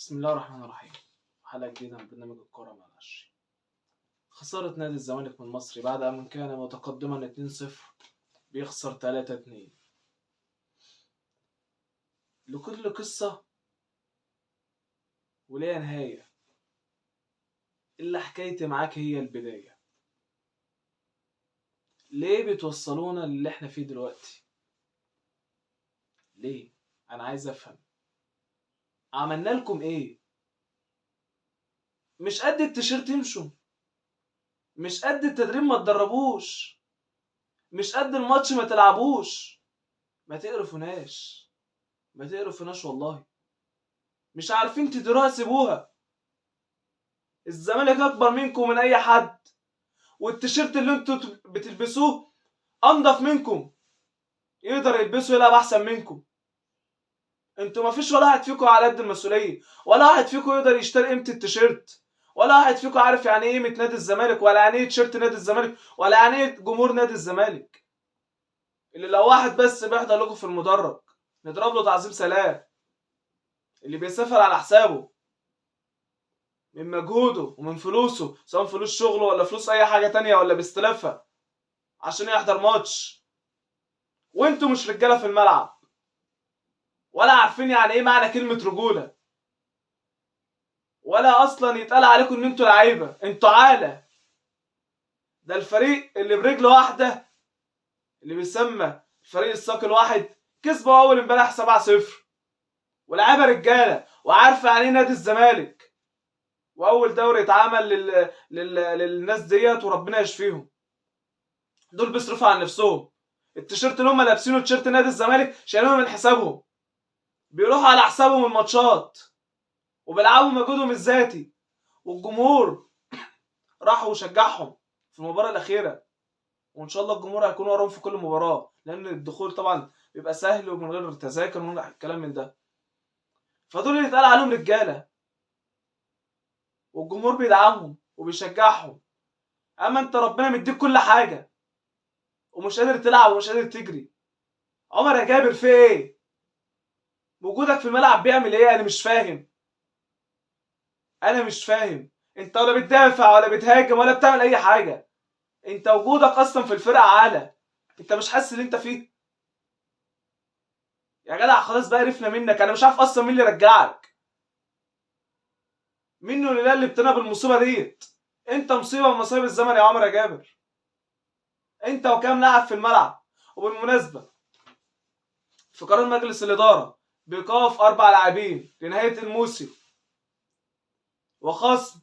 بسم الله الرحمن الرحيم. حلقة جديدة من برنامج الكورة مع العشري. خسارة نادي الزمالك من المصري بعد أن كان متقدما 2-0 بيخسر 3-2. لكل قصة وليها نهاية، إلا حكايتي معاك هي البداية. ليه بتوصلونا للي احنا فيه دلوقتي؟ ليه؟ أنا عايز أفهم. عملنا لكم إيه؟ مش قد التيشيرت يمشوا، مش قد التدريب ما تدربوش، مش قد الماتش ما تلعبوش. ما تقرفوناش والله. مش عارفين تديروها سيبوها. الزمالك اكبر منكم من اي حد، والتيشيرت اللي انتوا بتلبسوه انضف منكم، يقدر يلبسه يلعب احسن منكم. انتوا مفيش ولا واحد فيكم على قد المسؤوليه، ولا واحد فيكم يقدر يشتري قيمه التيشيرت، ولا واحد فيكم عارف يعني ايه قيمه نادي الزمالك، ولا يعني ايه تيشيرت نادي الزمالك، ولا يعني ايه جمهور نادي الزمالك. اللي لو واحد بس بيحضر لكم في المدرج نضرب له تعظيم سلام. اللي بيسافر على حسابه من مجهوده ومن فلوسه، سواء فلوس شغله ولا فلوس اي حاجه تانية ولا بيستلفها عشان يحضر ماتش، وانتوا مش رجاله في الملعب، ولا عارفين يعني ايه معنى كلمه رجوله، ولا اصلا يتقال عليكم ان انتوا لعيبه، انتوا عاله. ده الفريق اللي برجل واحده، اللي بيسمى الفريق الساق الواحد، كسبوا اول امبارح 7-0، ولعيبه رجاله وعارفه يعني ايه نادي الزمالك، واول دوري اتعمل للناس ديت وربنا يشفيهم. دول بيصرفوا عن نفسهم. التيشيرت اللي هم لابسينه تيشيرت نادي الزمالك شايلينه من حسابهم، بيروحوا على حسابهم الماتشات وبيلعبوا مجهودهم الذاتي، والجمهور راحوا وشجعهم في المباراه الاخيره، وان شاء الله الجمهور هيكون وراهم في كل مباراه، لان الدخول طبعا بيبقى سهل ومن غير تذاكر ومن غير الكلام من ده. فدول اللي اتقال عليهم رجاله، والجمهور بيدعمهم وبيشجعهم. اما انت ربنا مديك كل حاجه ومش قادر تلعب ومش قادر تجري. عمر يا جابر في ايه؟ وجودك في الملعب بيعمل ايه؟ انا مش فاهم. انت ولا بتدافع ولا بتهاجم ولا بتعمل اي حاجه. انت وجودك اصلا في الفرقه عالة. انت مش حاسس اللي انت فيه؟ يا جدع خلاص بقى عرفنا منك. انا مش عارف اصلا مين اللي رجعك، منه لله اللي ابتلى بالمصيبه ديت. انت مصيبه من مصايب الزمن يا عمر يا جابر، انت وكام لاعب في الملعب. وبالمناسبه، في قرار مجلس الاداره بايقاف 4 لاعبين لنهايه الموسم، وخصم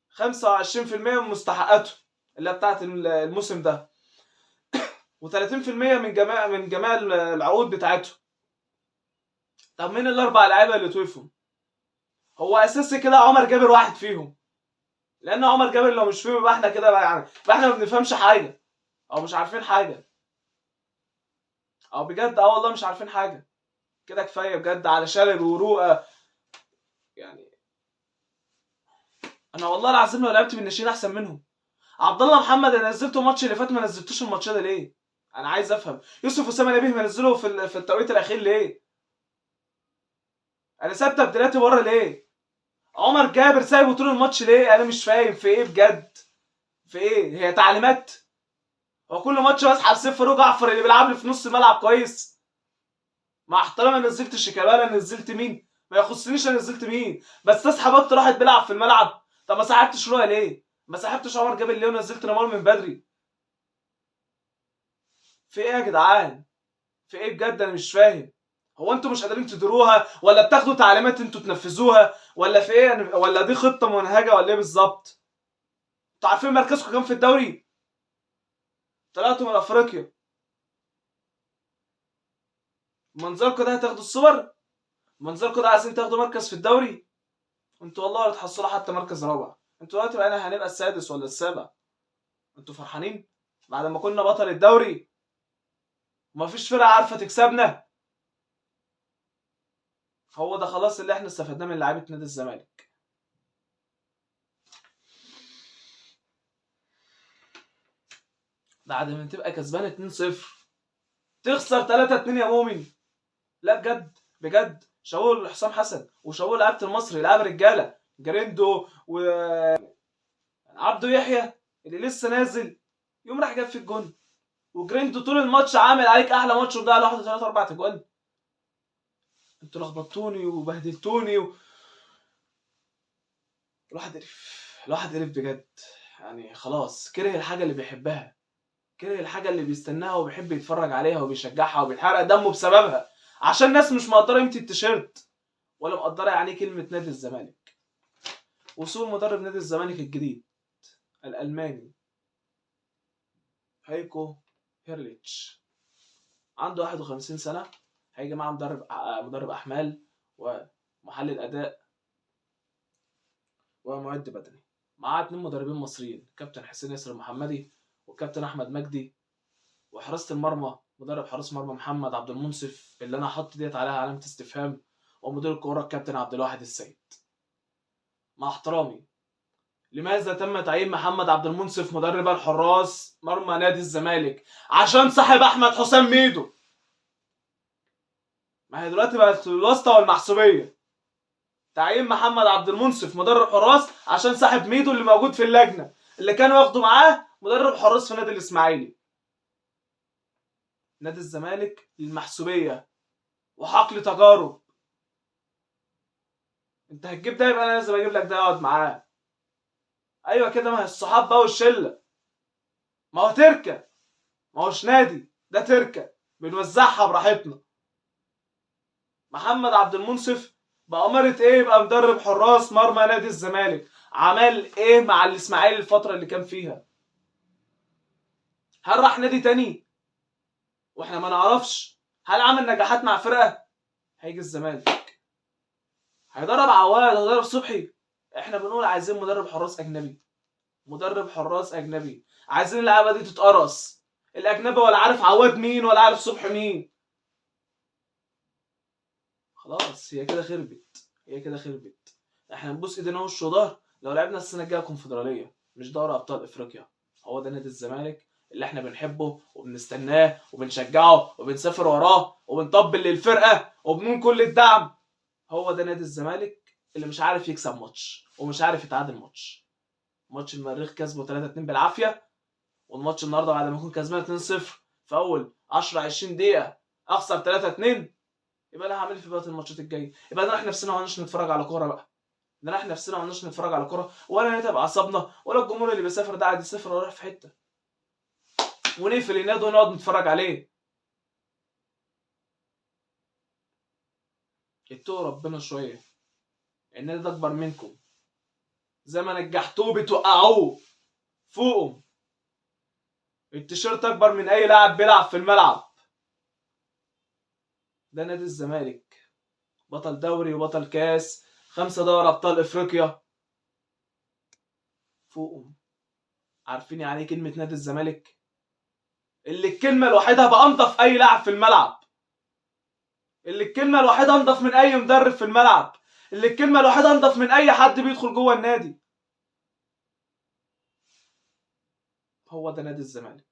25% من مستحقاته اللي هي بتاعت الموسم ده، و30% من جميع العقود بتاعته. طب مين الاربع لعيبه اللي توقفوا؟ هو اساسي كده عمر جابر واحد فيهم، لان عمر جابر لو مش فيهم يبقى احنا كده بقى، يعني يبقى احنا ما بنفهمش حاجه او مش عارفين حاجه، او بجد والله مش عارفين حاجه. كده كفايه بجد على شلل وروقه. يعني انا والله العظيم لو لعبت بالناشئين احسن منهم. عبد الله محمد انا نزلته الماتش اللي فات، ما نزلتوش الماتش ده ليه؟ انا عايز افهم. يوسف اسامه نبيه منزله في التوقيت الاخير ليه؟ انا سايب تبديلاتي بره ليه؟ عمر جابر سايبه طول الماتش ليه؟ انا مش فاهم في ايه بجد. في ايه؟ هي تعليمات؟ هو كل ماتش بسحب صفر وجعفر اللي بيلعب لي في نص الملعب كويس؟ مع احترامي انا نزلت شيكابالا، نزلت مين؟ ما يخصنيش انا نزلت مين، بس اسحب اكتر واحد بيلعب في الملعب. طب ما سحبتش رويا ليه؟ ما سحبتش عمر جابر ليه ونزلت نيمار من بدري؟ في ايه يا جدعان؟ في ايه بجد؟ انا مش فاهم. هو انتوا مش قادرين تديروها، ولا بتاخدوا تعليمات انتوا تنفذوها، ولا في ايه؟ ولا دي خطه منهجه ولا ايه بالظبط؟ انتوا عارفين مركزكم كام في الدوري؟ طلعتوا من افريقيا. منظركم ده هتاخدوا الصور؟ منظركم ده عايزين تاخدوا مركز في الدوري؟ انتوا والله ولا تحصلوا حتى مركز رابع. انتوا دلوقتي بقينا هنبقى السادس ولا السابع. انتوا فرحانين بعد ما كنا بطل الدوري ومفيش فرقه عارفه تكسبنا؟ هو ده خلاص اللي احنا استفدناه من لعيبه نادي الزمالك. بعد ما تبقى كسبان 2-0 تخسر 3-2 يا مؤمن؟ لا بجد بجد، شاور لحسام حسن وشاور لعيبه المصري، لعيبه رجاله جريندو وعبده يحيى اللي لسه نازل، يوم راح جاب في الجون. وجريندو طول الماتش عامل عليك احلى ماتش وضيع لوحده 3 4 اجوان. انتوا لخبطتوني وبهدلتوني الواحد قرف بجد. يعني خلاص كره الحاجه اللي بيحبها، كره الحاجه اللي بيستناها وبيحب يتفرج عليها وبيشجعها وبيتحرق دمه بسببها، عشان ناس مش مقدره قيمه التيشيرت ولا مقدره يعني كلمه نادي الزمالك. وصول مدرب نادي الزمالك الجديد الالماني هايكو هيرليتش، عنده 51 سنه، هيجي معاه مدرب احمال ومحلل اداء ومعد بدني. معاه 2 مدربين مصريين، كابتن حسين ياسر المحمدي والكابتن احمد مجدي. وحراسه المرمى مدرب حراس مرمى محمد عبد المنصف اللي انا هحط ديت عليها علامه استفهام، ومدير الكوره الكابتن عبد الواحد السيد. مع احترامي، لماذا تم تعيين محمد عبد المنصف مدربا حراس مرمى نادي الزمالك؟ عشان صاحب احمد حسام ميدو. ما هي دلوقتي بقت الواسطه والمحسوبيه. تعيين محمد عبد المنصف مدرب حراس عشان صاحب ميدو اللي موجود في اللجنه، اللي كانوا ياخدوا معاه مدرب حراس في نادي الاسماعيلي. نادي الزمالك المحسوبيه وحقل تجارب. انت هتجيب ده يبقى انا لازم اجيب لك ده يقعد معاه. ايوه كده، ما هي الصحاب بقى والشله. ما هو تركه، ما هوش نادي، ده تركه بنوزعها براحتنا. محمد عبد المنصف بأمارة ايه يبقى مدرب حراس مرمى نادي الزمالك؟ عمل ايه مع الاسماعيلي الفتره اللي كان فيها؟ هل راح نادي تاني واحنا ما نعرفش؟ هل عمل نجاحات مع فرقه؟ هيجي الزمالك هيدرب عواد، هيدرب صبحي. احنا بنقول عايزين مدرب حراس اجنبي، مدرب حراس اجنبي. عايزين اللعبه دي تتقرص. الاجنبي ولا عارف عواد مين ولا عارف صبحي مين. خلاص هي كده خربت، هي كده خربت. احنا نبوس ايدينا وش وظهر لو لعبنا السنه الجايه كونفدراليه مش دوري ابطال افريقيا. هو ده نادي الزمالك اللي احنا بنحبه وبنستناه وبنشجعه وبنسافر وراه وبنطبل للفرقه وبنقول كل الدعم. هو ده نادي الزمالك اللي مش عارف يكسب ماتش ومش عارف يتعادل ماتش. ماتش المريخ كسبه 3-2 بالعافيه، والماتش النهارده بعد ما اكون كسبان 2-0 في اول 10 20 دقيقه اخسر 3-2. يبقى انا هعمل في بقيه الماتشات الجايه؟ يبقى نريح نفسنا ومالناش نتفرج على كوره بقى. نريح نفسنا ومالناش نتفرج على كوره، ولا نتعب اعصابنا، ولا الجمهور اللي بيسافر ده قاعد يسافر ويروح في حته ونقفل النادي ونقعد نتفرج عليه. اتقوا ربنا شويه، النادي ده اكبر منكم. زي ما نجحتوه بتوقعوه فوقهم. التيشيرت اكبر من اي لاعب بيلعب في الملعب. ده نادي الزمالك، بطل دوري وبطل كاس، 5 دوري ابطال افريقيا فوقهم. عارفين يعني ايه كلمه نادي الزمالك؟ اللي الكلمه الوحيده بانضف اي لاعب في الملعب، اللي الكلمه الوحيده انضف من اي مدرب في الملعب، اللي الكلمه الوحيده انضف من اي حد بيدخل جوه النادي. هو ده نادي الزمالك.